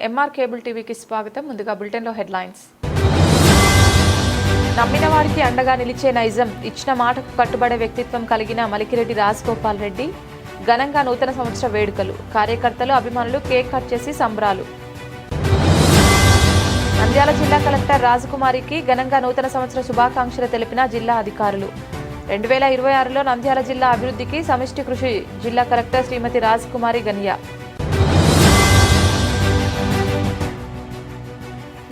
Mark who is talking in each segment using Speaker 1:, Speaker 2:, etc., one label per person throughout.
Speaker 1: MR cable టీవీకి స్వాగతం. ముందుగా బులెటిన్లో హెడ్లైన్స్. నమ్మిన వారికి అండగా నిలిచే నైజం, ఇచ్చిన మాటకు కట్టుబడే వ్యక్తిత్వం కలిగిన మలికిరెడ్డి రాజగోపాల్ రెడ్డి. ఘనంగా నూతన సంవత్సర వేడుకలు. కార్యకర్తలు, అభిమానులు కేక్ కట్ చేసి సంబరాలు. నంద్యాల జిల్లా కలెక్టర్ రాజకుమారికి ఘనంగా నూతన సంవత్సర శుభాకాంక్షలు తెలిపిన జిల్లా అధికారులు. 2026లో నంద్యాల జిల్లా అభివృద్ధికి సమిష్టి కృషి. జిల్లా కలెక్టర్ శ్రీమతి రాజకుమారి గనియా.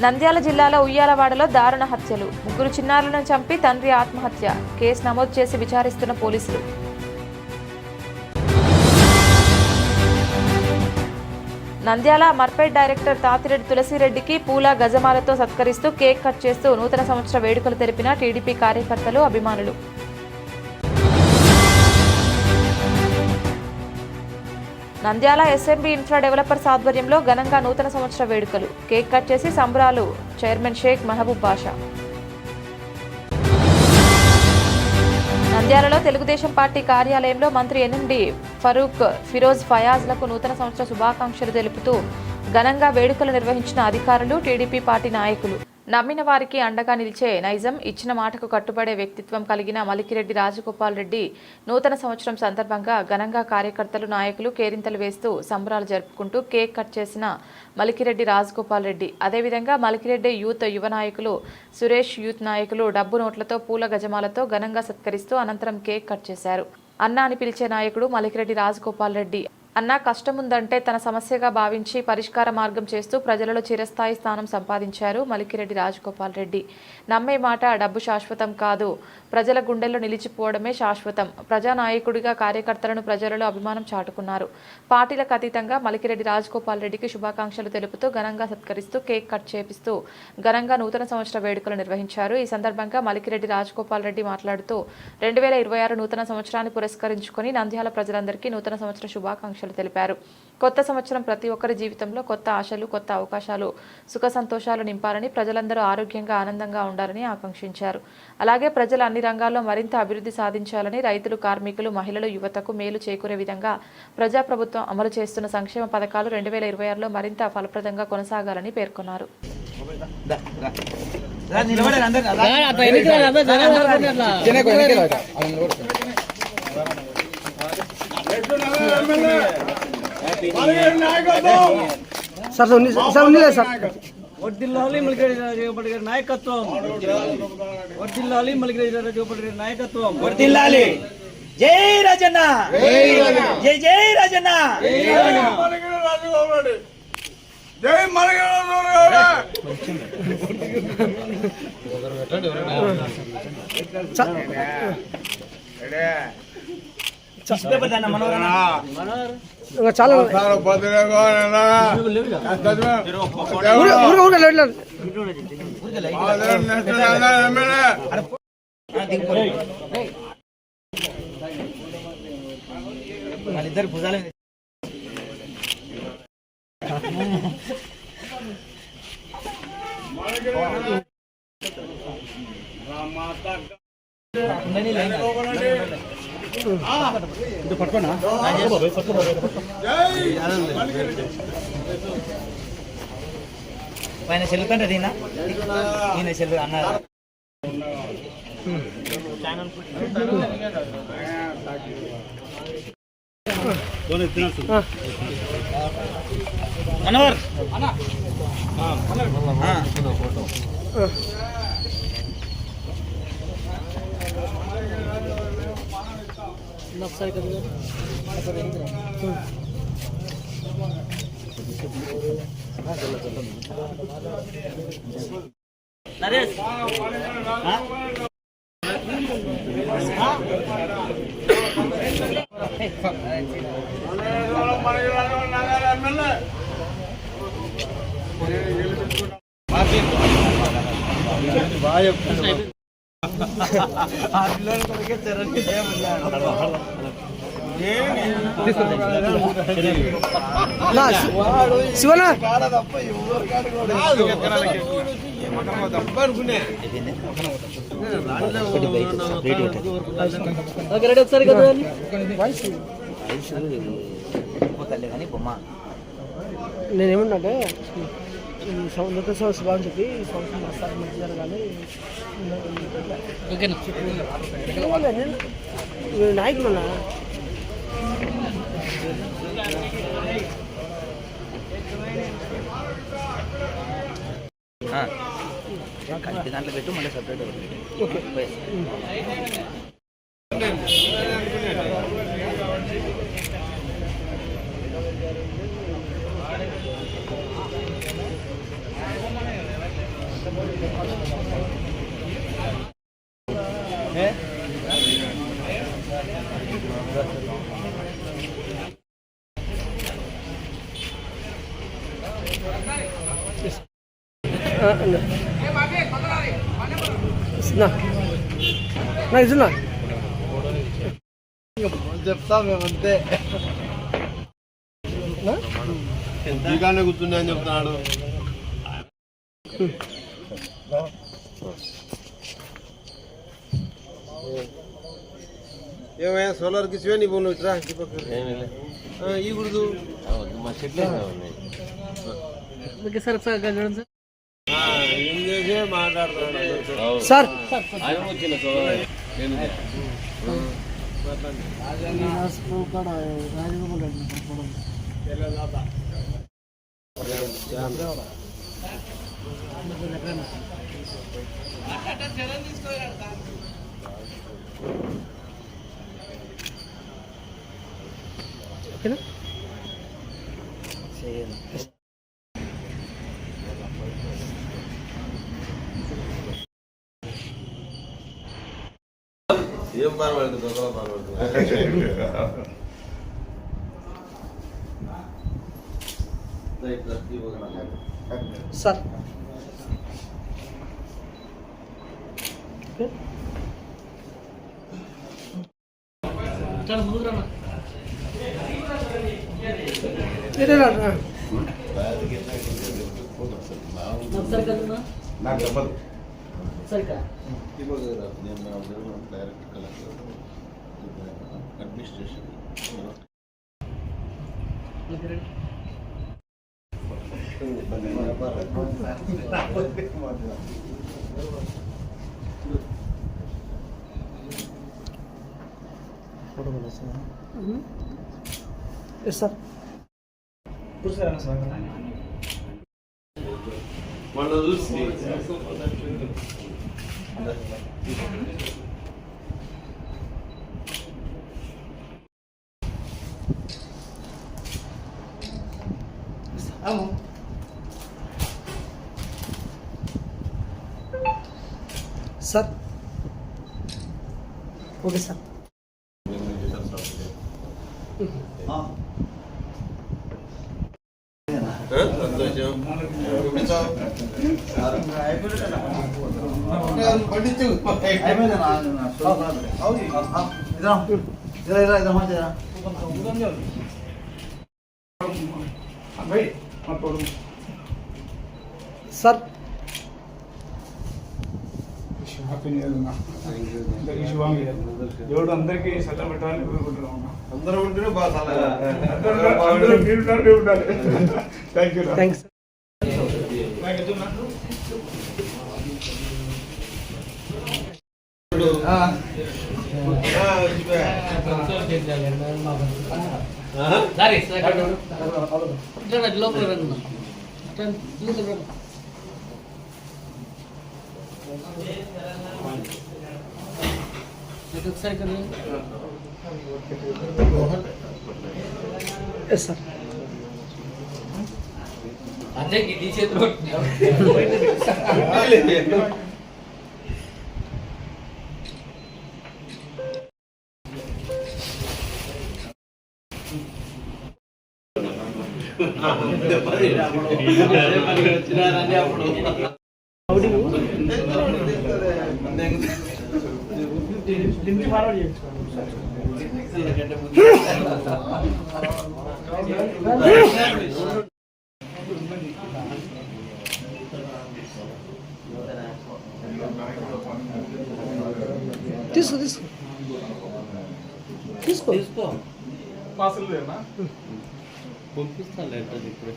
Speaker 1: నంద్యాల జిల్లాలో ఉయ్యాలవాడలో దారుణ హత్యలు. 3 చిన్నారులను చంపి తండ్రి ఆత్మహత్య. కేసు నమోదు చేసి విచారిస్తున్న పోలీసులు. నంద్యాల మర్పేట్ డైరెక్టర్ తాతిరెడ్డి తులసిరెడ్డికి పూల గజమాలతో సత్కరిస్తూ కేక్ కట్ చేస్తూ నూతన సంవత్సర వేడుకలు తెలిపిన టీడీపీ కార్యకర్తలు, అభిమానులు. నంద్యాల ఎస్ఎంబీ ఇన్ఫ్రా డెవలపర్స్ ఆధ్వర్యంలో ఘనంగా నూతన సంవత్సర వేడుకలు. కేక్ కట్ చేసి సంబరాలు. చైర్మన్ షేక్ మహబూబ్ బాషా. నంద్యాలలో తెలుగుదేశం పార్టీ కార్యాలయంలో మంత్రి ఎన్ఎండి ఫరూక్, ఫిరోజ్ ఫయాజ్లకు నూతన సంవత్సర శుభాకాంక్షలు తెలుపుతూ ఘనంగా వేడుకలు నిర్వహించిన అధికారులు, టీడీపీ పార్టీ నాయకులు. నమ్మిన వారికి అండగా నిలిచే నైజం, ఇచ్చిన మాటకు కట్టుబడే వ్యక్తిత్వం కలిగిన మలికిరెడ్డి రాజగోపాల్ రెడ్డి నూతన సంవత్సరం సందర్భంగా ఘనంగా కార్యకర్తలు, నాయకులు కేరింతలు వేస్తూ సంబరాలు జరుపుకుంటూ కేక్ కట్ చేసిన మలికిరెడ్డి రాజగోపాల్ రెడ్డి. అదేవిధంగా మలికిరెడ్డి యూత్ యువ నాయకులు సురేష్, యూత్ నాయకులు డబ్బు నోట్లతో, పూల గజమాలతో ఘనంగా సత్కరిస్తూ అనంతరం కేక్ కట్ చేశారు. అన్న అని పిలిచే నాయకుడు మలికిరెడ్డి రాజగోపాల్ రెడ్డి. అన్న కష్టముందంటే తన సమస్యగా భావించి పరిష్కార మార్గం చేస్తూ ప్రజలలో చిరస్థాయి స్థానం సంపాదించారు మలికిరెడ్డి రాజగోపాల్ రెడ్డి. నమ్మే మాట, డబ్బు శాశ్వతం కాదు, ప్రజల గుండెల్లో నిలిచిపోవడమే శాశ్వతం. ప్రజానాయకుడిగా కార్యకర్తలను ప్రజలలో అభిమానం చాటుకున్నారు. పార్టీలకు అతీతంగా మలికిరెడ్డి రాజగోపాల్ రెడ్డికి శుభాకాంక్షలు తెలుపుతూ ఘనంగా సత్కరిస్తూ కేక్ కట్ చేపిస్తూ ఘనంగా నూతన సంవత్సర వేడుకలు నిర్వహించారు. ఈ సందర్భంగా మలికిరెడ్డి రాజగోపాల్ రెడ్డి మాట్లాడుతూ 2026 నూతన సంవత్సరాన్ని పురస్కరించుకొని నంద్యాల ప్రజలందరికీ నూతన సంవత్సర శుభాకాంక్షలు తెలిపారు. కొత్త సంవత్సరం ప్రతి ఒక్కరి జీవితంలో కొత్త ఆశలు, కొత్త అవకాశాలు, సుఖ సంతోషాలు నింపాలని, ప్రజలందరూ ఆరోగ్యంగా, ఆనందంగా ఉండాలని ఆకాంక్షించారు. అలాగే ప్రజలు అన్ని రంగాల్లో మరింత అభివృద్ధి సాధించాలని, రైతులు, కార్మికులు, మహిళలు, యువతకు మేలు చేకూరే విధంగా ప్రజాప్రభుత్వం అమలు చేస్తున్న సంక్షేమ పథకాలు 2026లో మరింత ఫలప్రదంగా కొనసాగాలని పేర్కొన్నారు.
Speaker 2: వర్ధిల్లాలి మలికిరెడ్డి రాజగోపాల్ గారి నాయకత్వం, వర్ధిల్లాలి మలికిరెడ్డి రాజగోపాల్ గారి నాయకత్వం, వర్ధిల్లాలి. జై రాజన్న, జై జై రాజన్న, జై
Speaker 3: చాలా
Speaker 2: వాళ్ళిద్దరు భుజాలు పట్టుకోనా పైన చెల్లుకంటే దీనా ఈయన చెల్లు అన్నారు. మనోహర్ నరేష్
Speaker 3: శివనా
Speaker 2: ఒకసారి కదా
Speaker 4: కానీ బొమ్మ
Speaker 3: నేనేమన్నాంటే నూతన సంవత్సరం శుభాకాంక్షలు చెప్పి ఈ సంవత్సరం వస్తారు మంచి జరగాలి. నాయకులు ఉన్నా
Speaker 2: దాంట్లో పెట్టు మళ్ళీ సపరేట్
Speaker 3: ఓకే. నా ఇస్తున్నా
Speaker 4: చెప్తా మేమంతే ఇంటికానే కూర్చున్నా అని చెప్తున్నాడు. ఏమయ్యా సోలార్కి శివే నీ పోను ఇట్రా ఈ గుర్దు ఏం చేసే మాట్లాడుతున్నాడు
Speaker 3: సార్. ఓకేనా?
Speaker 4: ఏం పర్వాలేదు దొంగల పర్వాలేదు.
Speaker 3: సార్
Speaker 4: నాకు చెప్పదు అడ్మినిస్ట్రేషన్
Speaker 3: సార్
Speaker 4: మొన్న చూసి
Speaker 3: సార్ ఓకే సార్.
Speaker 4: సంతోషం
Speaker 3: సార్
Speaker 5: దేవుడు అందరికీ సత్యం పెట్టాలని కోరుకుంటున్నాం.
Speaker 4: అందరూ ఉంటేనే బాగా
Speaker 5: thank you.
Speaker 3: Thanks. Yes sir. తీసుకో తీసుకో తీసుకో
Speaker 5: పాసులు లేనా?
Speaker 6: పంపిస్తాను లెటర్ ఇప్పుడే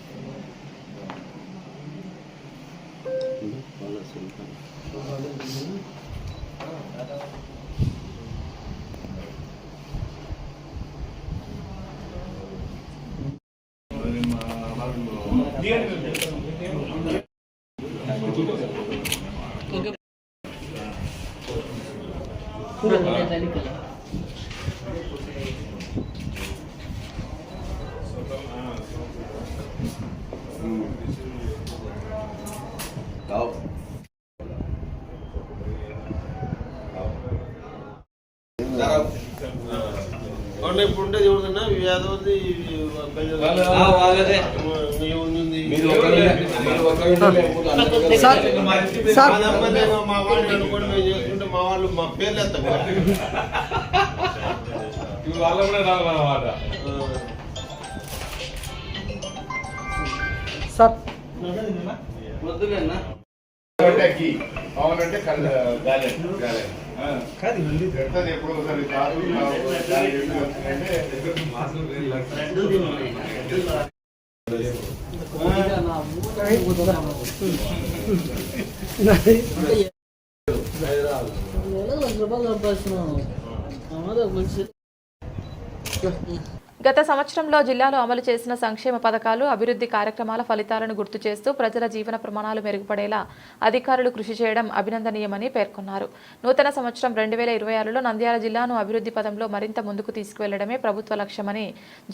Speaker 4: ఇప్పుడు ఉంటే చూడుతున్నా యాదవది మా వాళ్ళు అనుకోండి మేము చేసుకుంటే మా వాళ్ళు మా పేర్లు ఎత్తాం
Speaker 5: వాళ్ళ కూడా రావాలన్నమాట.
Speaker 3: సార్
Speaker 5: అవునంటే పెడతాది ఎప్పుడో ఒకసారి కాదు
Speaker 1: గత సంవత్సరంలో జిల్లాలో అమలు చేసిన సంక్షేమ పథకాలు అభివృద్ధి కార్యక్రమాల ఫలితాలను గుర్తు చేస్తూ ప్రజల జీవన ప్రమాణాలు మెరుగుపడేలా అధికారులు కృషి చేయడం అభినందనీయమని పేర్కొన్నారు. నూతన సంవత్సరం 2026లో నంద్యాల జిల్లాను అభివృద్ధి పదంలో మరింత ముందుకు తీసుకువెళ్లడమే ప్రభుత్వ లక్ష్యమని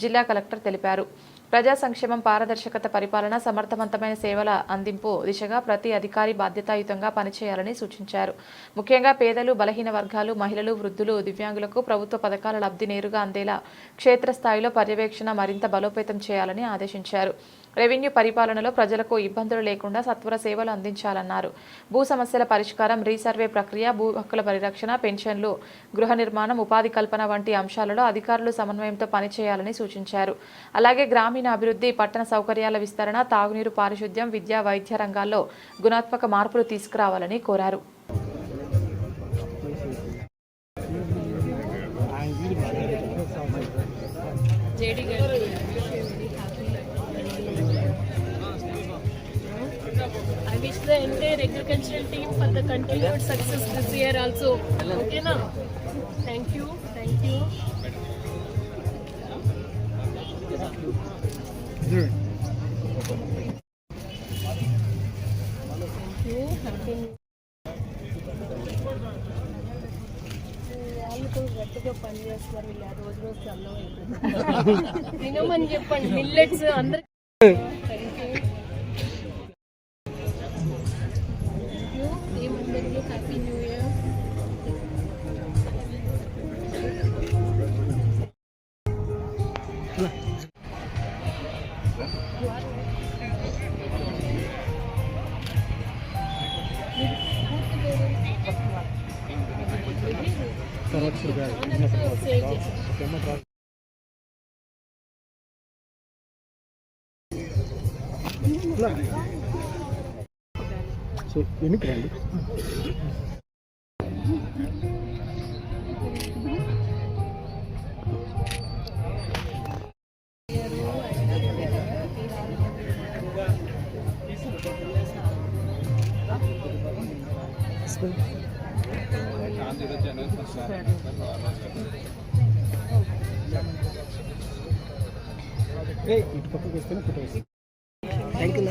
Speaker 1: జిల్లా కలెక్టర్ తెలిపారు. ప్రజా సంక్షేమం, పారదర్శకత, పరిపాలన, సమర్థవంతమైన సేవల అందింపు దిశగా ప్రతి అధికారి బాధ్యతాయుతంగా పనిచేయాలని సూచించారు. ముఖ్యంగా పేదలు, బలహీన వర్గాలు, మహిళలు, వృద్ధులు, దివ్యాంగులకు ప్రభుత్వ పథకాల లబ్ధి నేరుగా అందేలా క్షేత్రస్థాయిలో పర్యవేక్షణ మరింత బలోపేతం చేయాలని ఆదేశించారు. రెవెన్యూ పరిపాలనలో ప్రజలకు ఇబ్బందులు లేకుండా సత్వర సేవలు అందించాలన్నారు. భూ సమస్యల పరిష్కారం, రీసర్వే ప్రక్రియ, భూ హక్కుల పరిరక్షణ, పెన్షన్లు, గృహ నిర్మాణం, ఉపాధి కల్పన వంటి అంశాలలో అధికారులు సమన్వయంతో పనిచేయాలని సూచించారు. అలాగే గ్రామీణ అభివృద్ధి, పట్టణ సౌకర్యాల విస్తరణ, తాగునీరు, పారిశుద్ధ్యం, విద్య, వైద్య రంగాల్లో గుణాత్మక మార్పులు తీసుకురావాలని కోరారు.
Speaker 7: I wish the entire agricultural team for the continued success this year also. Okay na? Thank you. Thank you. వాళ్ళు కూడా గట్టిగా పని చేస్తున్నారు. ఇలా రోజు రోజు చల్లవ అయిపోతుంది. తినమని చెప్పండి మిల్లెట్స్ అందరికి. Happy new year.
Speaker 3: సో ఎన్నికి రండి. ఇటు పక్కకు వస్తేనే ఫోటో వస్తుంది. Thank you.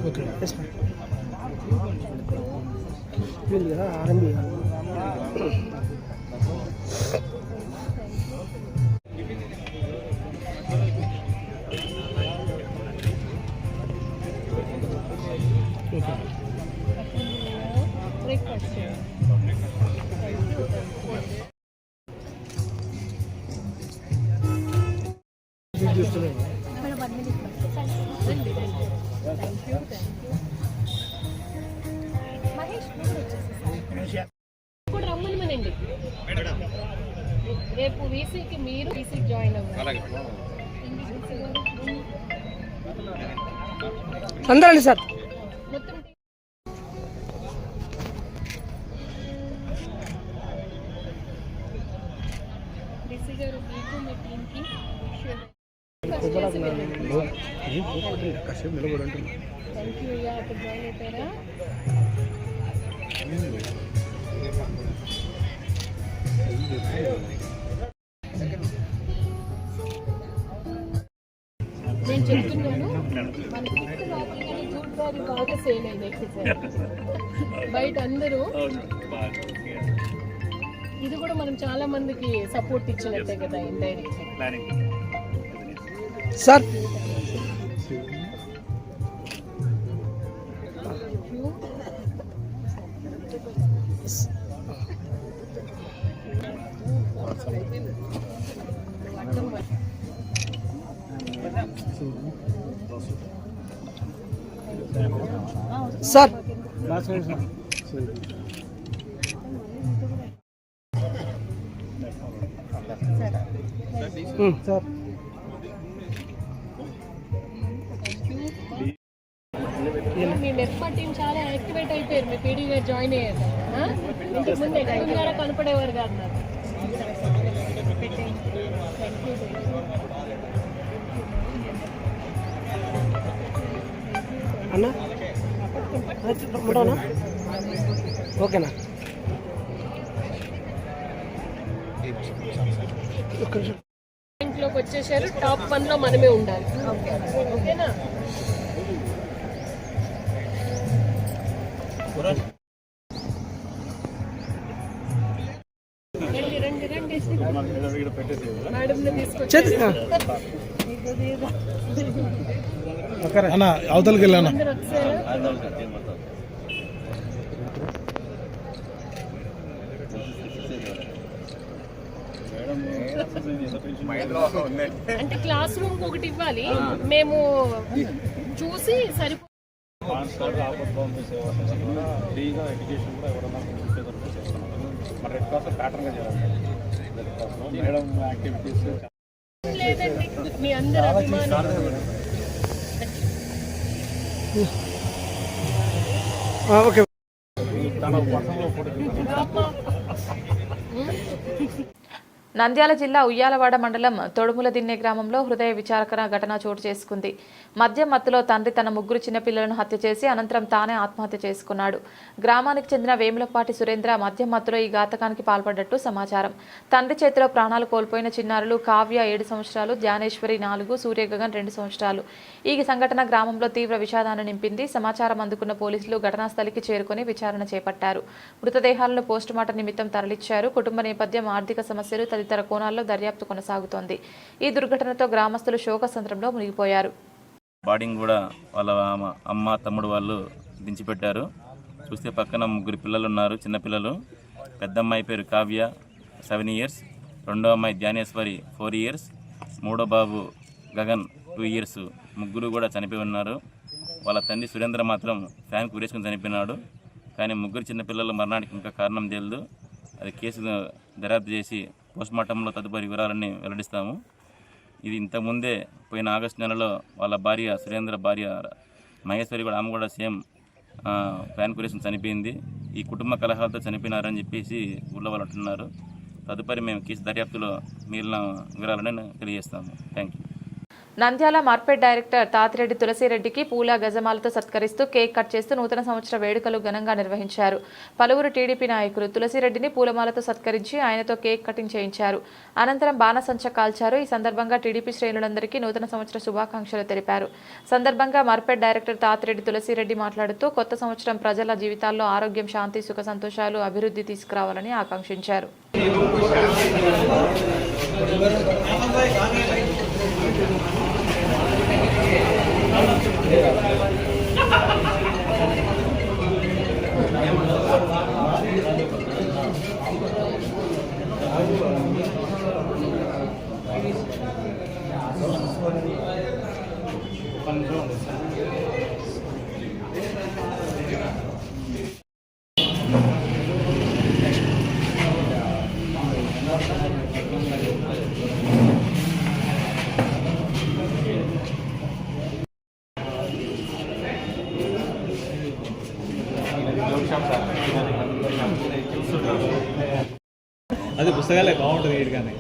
Speaker 3: ఓకే కదా ఆరంభి
Speaker 7: ఇప్పుడు రమ్మనిమనండి. రేపు వీసీకి మీరు వీసీకి జాయిన్ అవ్వాలి.
Speaker 3: అందరండి సార్.
Speaker 7: మొత్తం డీసీ గారు మీకు మీ టీంకి థ్యాంక్ యూ. అయ్యా అప్పుడు జాయిన్ అయిపోయారా? నేను చెప్తున్నాను మన గిఫ్ట్ రాత్రి జూట్ బాడీ బాగా సేల్ అయింది ఎక్సైజ్ బయట అందరూ. ఇది కూడా మనం చాలా మందికి సపోర్ట్ ఇచ్చినట్టే కదా ఇండైరెక్ట్
Speaker 3: సార్. సార్ సార్
Speaker 7: మీ నెఫ్మా టీం చాలా యాక్టివేట్ అయిపోయారు. మీ పీడీ గారు జాయిన్ అయ్యారు. ఇంతకు ముందు ఎక్కడ కనపడేవారు కాదు నాకు.
Speaker 3: అన్నా ఓకేనా?
Speaker 7: ఇంట్లోకి వచ్చేసారు. టాప్ 1 లో మనమే ఉండాలి. ఓకేనా? రండి రండి రండి మేడం తీసుకొచ్చి
Speaker 5: అవతలకి వెళ్ళాను.
Speaker 7: అందరు వచ్చారా? అంటే క్లాస్ రూమ్ ఒకటి ఇవ్వాలి. మేము చూసి సరిపో లేదండి. మీ అందరు అభిమానం
Speaker 3: ఓకే.
Speaker 1: నంద్యాల జిల్లా ఉయ్యాలవాడ మండలం తొడుములదిన్నె గ్రామంలో హృదయ విచారకర ఘటన చోటు చేసుకుంది. మద్యం మత్తులో తండ్రి తన 3 చిన్నపిల్లలను హత్య చేసి అనంతరం తానే ఆత్మహత్య చేసుకున్నాడు. గ్రామానికి చెందిన వేములపాటి సురేంద్ర మద్యం మత్తులో ఈ ఘాతకానికి పాల్పడ్డట్టు సమాచారం. తండ్రి చేతిలో ప్రాణాలు కోల్పోయిన చిన్నారులు కావ్య 7 సంవత్సరాలు, ధ్యానేశ్వరి 4, సూర్యగగన్ 2 సంవత్సరాలు. ఈ సంఘటన గ్రామంలో తీవ్ర విషాదాన్ని నింపింది. సమాచారం అందుకున్న పోలీసులు ఘటనా స్థలికి చేరుకుని విచారణ చేపట్టారు. మృతదేహాలను పోస్టుమార్టం నిమిత్తం తరలించారు. కుటుంబ నేపథ్యం, ఆర్థిక సమస్యలు తదితర కోణాల్లో దర్యాప్తు కొనసాగుతోంది. ఈ దుర్ఘటనతో గ్రామస్తులు శోకసంద్రంలో మునిగిపోయారు.
Speaker 6: బాడీని కూడా వాళ్ళ అమ్మ తమ్ముడు వాళ్ళు దించిపెట్టారు. చూస్తే పక్కన 3 పిల్లలు ఉన్నారు, చిన్నపిల్లలు. పెద్ద అమ్మాయి పేరు కావ్య 7 ఇయర్స్, రెండో అమ్మాయి ధ్యానేశ్వరి 4 ఇయర్స్, మూడో బాబు గగన్ 2 ఇయర్స్. 3 కూడా చనిపోయి ఉన్నారు. వాళ్ళ తండ్రి సురేంద్ర మాత్రం ఫ్యాన్ కురేసుకుని చనిపోయినాడు. కానీ 3 చిన్నపిల్లల మరణానికి ఇంకా కారణం తెలియదు. అది కేసు దర్యాప్తు చేసి పోస్ట్మార్టంలో తదుపరి వివరాలన్నీ వెల్లడిస్తాము. ఇది ఇంతకుముందే పోయిన ఆగస్టు నెలలో వాళ్ళ భార్య సురేంద్ర భార్య మహేశ్వరి కూడా, ఆమె కూడా సేమ్ ఫ్యాన్ కురేషన్ చనిపోయింది. ఈ కుటుంబ కలహాలతో చనిపోయినారని చెప్పేసి ఊళ్ళో వాళ్ళు అంటున్నారు. తదుపరి మేము కేసు దర్యాప్తులో మిగిలిన వివరాలను తెలియజేస్తాము. Thank you.
Speaker 1: Nandyal market director Tatireddy తులసిరెడ్డికి పూల గజమాలతో సత్కరిస్తూ కేక్ కట్ చేస్తూ నూతన సంవత్సర వేడుకలు ఘనంగా నిర్వహించారు. పలువురు టీడీపీ నాయకులు తులసిరెడ్డిని పూలమాలతో సత్కరించి ఆయనతో కేక్ కటింగ్ చేయించారు. అనంతరం బాణసంచ కాల్చారు. ఈ సందర్భంగా టీడీపీ శ్రేణులందరికీ నూతన సంవత్సర శుభాకాంక్షలు తెలిపారు. సందర్భంగా మార్కెట్ డైరెక్టర్ తాతిరెడ్డి తులసిరెడ్డి మాట్లాడుతూ కొత్త సంవత్సరం ప్రజల జీవితాల్లో ఆరోగ్యం, శాంతి, సుఖ సంతోషాలు, అభివృద్ధి తీసుకురావాలని ఆకాంక్షించారు.
Speaker 8: పుస్తకాలే బాగుంటుంది వీటికని.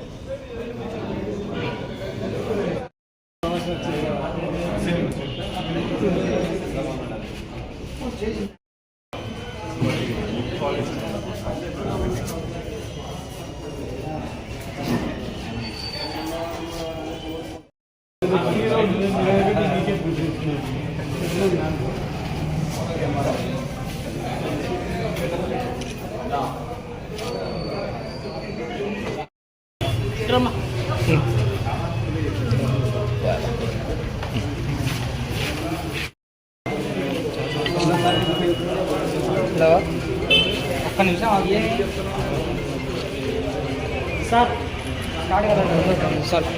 Speaker 2: ఒక్క నిమిషం ఆగి.
Speaker 3: సార్ స్టార్ట్ కదా సార్.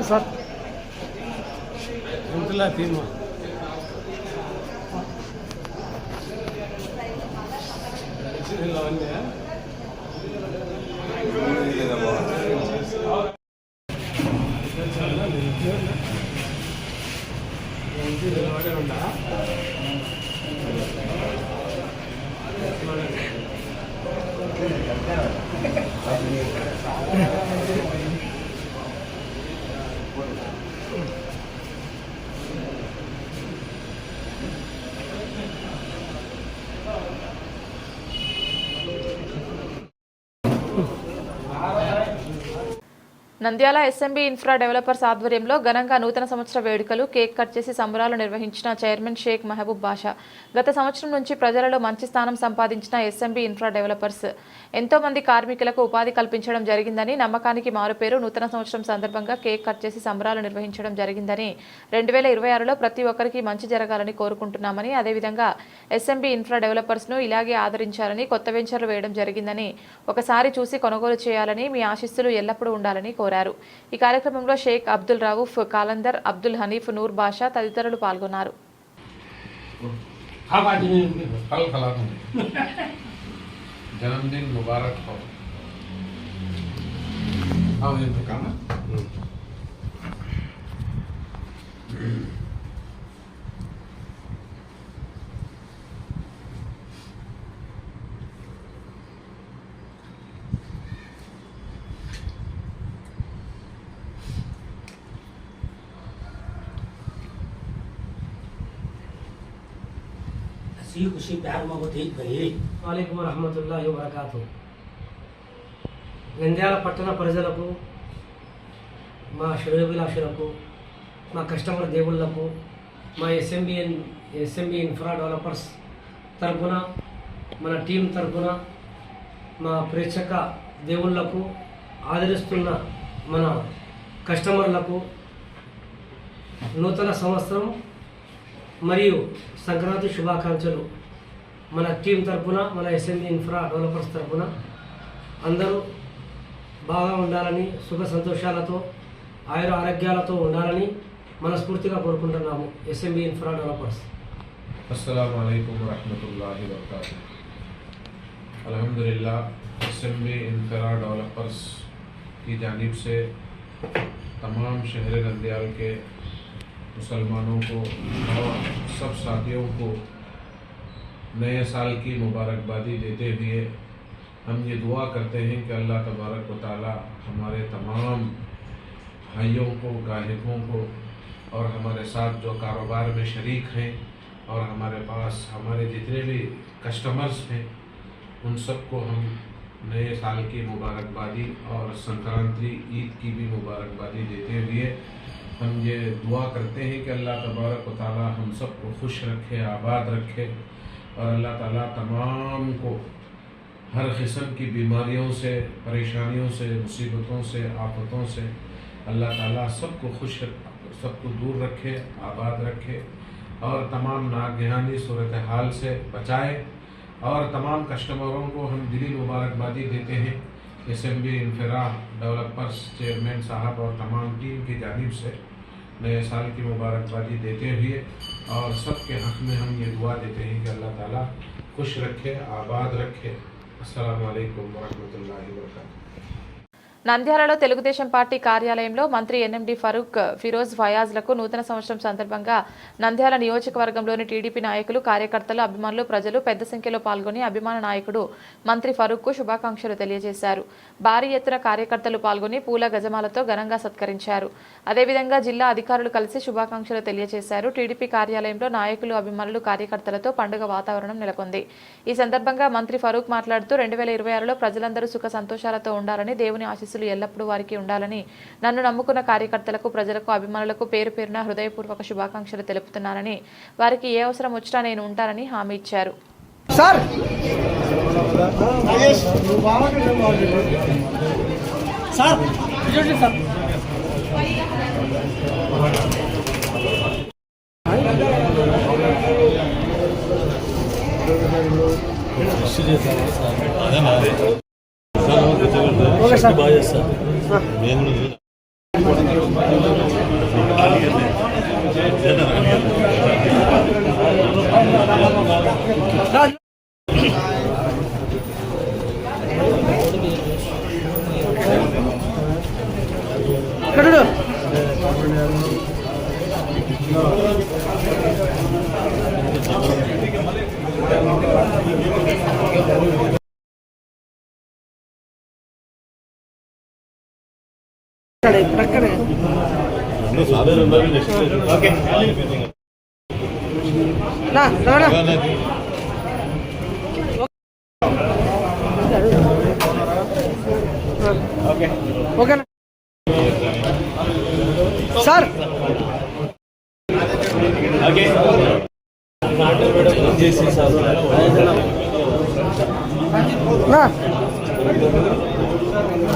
Speaker 3: సార్ ఉంటుందా తీర్మా
Speaker 1: నంద్యాల ఎస్ఎంబీ ఇన్ఫ్రా డెవలపర్స్ ఆధ్వర్యంలో ఘనంగా నూతన సంవత్సర వేడుకలు కేక్ కట్ చేసి సంబరాలు నిర్వహించిన చైర్మన్ షేక్ మహబూబ్ బాషా. గత సంవత్సరం నుంచి ప్రజలలో మంచి స్థానం సంపాదించిన ఎస్ఎంబీ ఇన్ఫ్రా డెవలపర్స్ ఎంతో మంది కార్మికులకు ఉపాధి కల్పించడం జరిగిందని, నమ్మకానికి మారుపేరు నూతన సంవత్సరం సందర్భంగా కేక్ కట్ చేసి సంబరాలు నిర్వహించడం జరిగిందని, 2026లో ప్రతి ఒక్కరికి మంచి జరగాలని కోరుకుంటున్నామని, అదేవిధంగా ఎస్ఎంబీ ఇన్ఫ్రా డెవలపర్స్ను ఇలాగే ఆదరించాలని, కొత్త వెంచర్లు వేయడం జరిగిందని, ఒకసారి చూసి కొనుగోలు చేయాలని, మీ ఆశీస్సులు ఎల్లప్పుడూ ఉండాలని కోరారు. ఈ కార్యక్రమంలో షేక్ అబ్దుల్ రౌఫ్, కాలందర్, అబ్దుల్ హనీఫ్, నూర్ బాషా తదితరులు పాల్గొన్నారు.
Speaker 5: जन्मदिन मुबारक हो.
Speaker 9: खुशी प्यार मोहब्बत एक भई.
Speaker 3: వాలేకుమ్ రహమతుల్లాహి వబరకాతు. నంద్యాల పట్టణ ప్రజలకు, మా శ్రేయోభిలాషులకు, మా కస్టమర్ దేవుళ్లకు, మా ఎస్ఎంబీ ఇన్ఫ్రా డెవలపర్స్ తరఫున, మన టీం తరఫున, మా ప్రేక్షక దేవుళ్లకు, ఆదరిస్తున్న మన కస్టమర్లకు నూతన సంవత్సరం మరియు సంక్రాంతి శుభాకాంక్షలు. మన టీం తరఫున, మన ఎస్ఎంబీ ఇన్ఫ్రా డెవలపర్స్ తరఫున అందరూ బాగా ఉండాలని, సుఖ సంతోషాలతో, ఆయుర ఆరోగ్యాలతో ఉండాలని మనస్ఫూర్తిగా కోరుకుంటున్నాము. SMB infra developers.
Speaker 5: अस्सलामु अलैकुम रहमतुल्लाहि व बरकातुहू. अल्हम्दुलिल्लाह एसएमबी इन्फ्रा डेवलपर्स की जानिब से तमाम शहर नंदयाल के मुसलमानों को और सब साथियों को नए साल की मुबारकबादी देते हुए हम ये दुआ करते हैं कि अल्लाह तबारक व तआला हमारे तमाम भाइयों को, गायकों को और हमारे साथ जो कारोबार में शरीक हैं और हमारे पास हमारे जितने भी कस्टमर्स हैं उन सबको हम नए साल की मुबारकबादी और संक्रांति ईद की भी मुबारकबादी देते हुए हम ये दुआ करते हैं कि अल्लाह तबारक व तआला हम सबको खुश रखे, आबाद रखे और अल्लाह ताला तमाम को हर किस्म की बीमारियों से, परेशानियों से, मुसीबतों से, आफतों से अल्लाह ताला सबको खुश, सबको दूर रखे, आबाद रखे और तमाम नागहानी सूरत हाल से बचाए। और तमाम कस्टमरों को हम दिली मुबारकबादी देते हैं एसएमबी इन्फ्रा डेवलपर्स चेयरमैन साहब और तमाम टीम की जानिब से नए साल की मुबारकबादी देते हुए और सबके हक़ में हम ये दुआ देते हैं कि अल्लाह ताला खुश रखे, आबाद रखे। अस्सलामु अलैकुम वरहमतुल्लाहि वबरकातुहू।
Speaker 1: నంద్యాలలో తెలుగుదేశం పార్టీ కార్యాలయంలో మంత్రి ఎన్ఎండి ఫరూక్ ఫిరోజ్ ఫయాజ్లకు నూతన సంవత్సరం సందర్భంగా నంద్యాల నియోజకవర్గంలోని టీడీపీ నాయకులు, కార్యకర్తలు, అభిమానులు, ప్రజలు పెద్ద సంఖ్యలో పాల్గొని అభిమాన నాయకుడు మంత్రి ఫరూక్కు శుభాకాంక్షలు తెలియజేశారు. భారీ ఎత్తున కార్యకర్తలు పాల్గొని పూల గజమాలతో ఘనంగా సత్కరించారు. అదేవిధంగా జిల్లా అధికారులు కలిసి శుభాకాంక్షలు తెలియజేశారు. టీడీపీ కార్యాలయంలో నాయకులు, అభిమానులు, కార్యకర్తలతో పండుగ వాతావరణం నెలకొంది. ఈ సందర్భంగా మంత్రి ఫరూక్ మాట్లాడుతూ 2026లో ప్రజలందరూ సుఖ సంతోషాలతో ఉండాలని, దేవుని ఆశీస్సులు ఎల్లప్పుడూ వారికి ఉండాలని, నన్ను నమ్ముకున్న కార్యకర్తలకు, ప్రజలకు, అభిమానులకు పేరు పేరున హృదయపూర్వక శుభాకాంక్షలు తెలుపుతున్నానని, వారికి ఏ అవసరం వచ్చినా నేను ఉంటానని హామీ ఇచ్చారు.
Speaker 3: సార్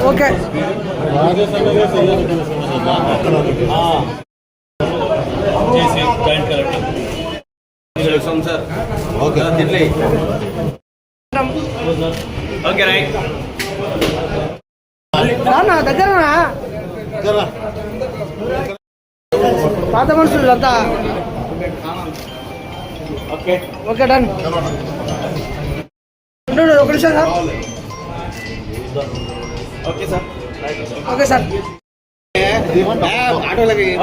Speaker 3: ఓకే నా దగ్గర పాత మనుషులు అంతా ఓకే డన్. ఒక నిమిషం సార్. Okay sir. ఆటోకి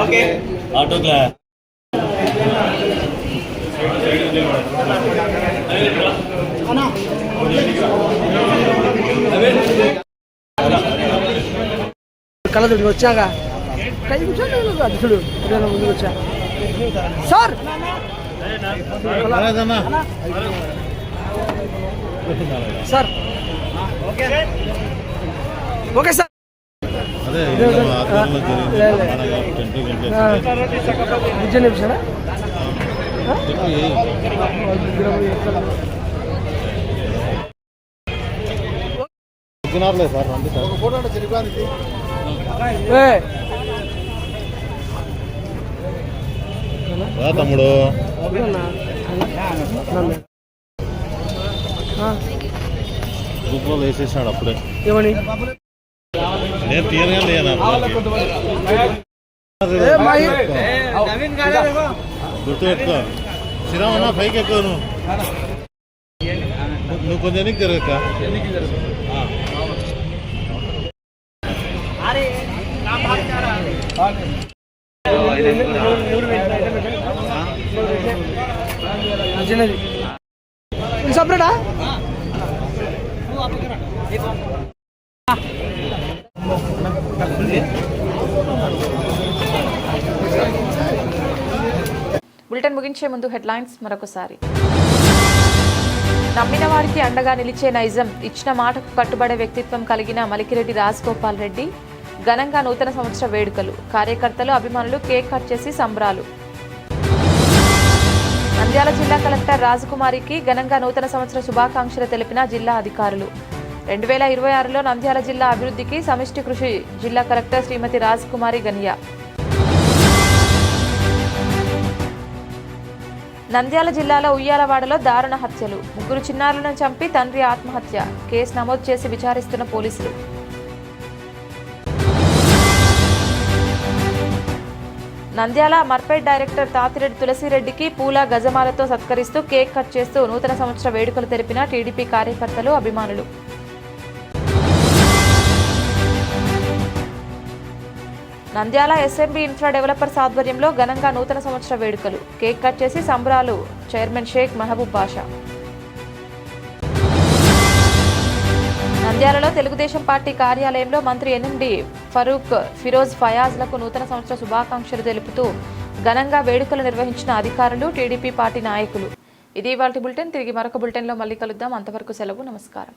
Speaker 3: కలదుడి వచ్చాక 5 నిమిషాలు అధ్యక్షుడు ముందుకు వచ్చా సార్. Sir okay sir. విజయ నిమిషాలా ఫోటో
Speaker 4: తమ్ముడు గ్రూప్లో వేసేసాడు అప్పుడే.
Speaker 3: ఏమని
Speaker 4: నేను తీయగా లేనా గుర్తుపెట్టుకో. శ్రీరామన్నా పైకి ఎక్కువ నువ్వు కొంచెం ఎన్నికి తిరగక్క. సపరేటా
Speaker 1: బులెటిన్ ముగించే ముందు హెడ్లైన్స్ మరొకసారి. నమ్మిన వారికి అండగా నిలిచే నైజం, ఇచ్చిన మాటకు కట్టుబడే వ్యక్తిత్వం కలిగిన మలికిరెడ్డి రాజగోపాల్ రెడ్డి. ఘనంగా నూతన సంవత్సర వేడుకలు, కార్యకర్తలు, అభిమానులు కేక్ కట్ చేసి సంబరాలు. నంద్యాల జిల్లా కలెక్టర్ రాజకుమారికి ఘనంగా నూతన సంవత్సర శుభాకాంక్షలు తెలిపిన జిల్లా అధికారులు. 2026లో నంద్యాల జిల్లా అభివృద్ధికి సమిష్టి కృషి, జిల్లా కలెక్టర్ శ్రీమతి రాజకుమారి గనియా. నంద్యాల జిల్లాలో ఉయ్యాలవాడలో దారుణ హత్యలు, 3 చిన్నారులను చంపి తండ్రి ఆత్మహత్య, కేసు నమోదు చేసి విచారిస్తున్న పోలీసులు. నంద్యాల మర్పేట్ డైరెక్టర్ తాతిరెడ్డి తులసిరెడ్డికి పూల గజమాలతో సత్కరిస్తూ కేక్ కట్ చేస్తూ నూతన సంవత్సర వేడుకలు తెలిపిన టీడీపీ కార్యకర్తలు, అభిమానులు. నంద్యాల ఎస్ఎంబీ ఇన్ఫ్రా డెవలపర్స్ ఆధ్వర్యంలో ఘనంగా నూతన సంవత్సర వేడుకలు, కేక్ కట్ చేసి సంబరాలు. చైర్మన్ షేక్ మహబూబ్ బాషా. నంద్యాలలో తెలుగుదేశం పార్టీ కార్యాలయంలో మంత్రి ఎన్ఎండి ఫరూక్, ఫిరోజ్ ఫయాజ్లకు నూతన సంవత్సర శుభాకాంక్షలు తెలుపుతూ ఘనంగా వేడుకలు నిర్వహించిన అధికారులు, టీడీపీ పార్టీ నాయకులు. ఇది ఇవాల్టి బులెటిన్. తిరిగి మరొక బులెటిన్లో మళ్ళీ కలుద్దాం. అంతవరకు సెలవు. నమస్కారం.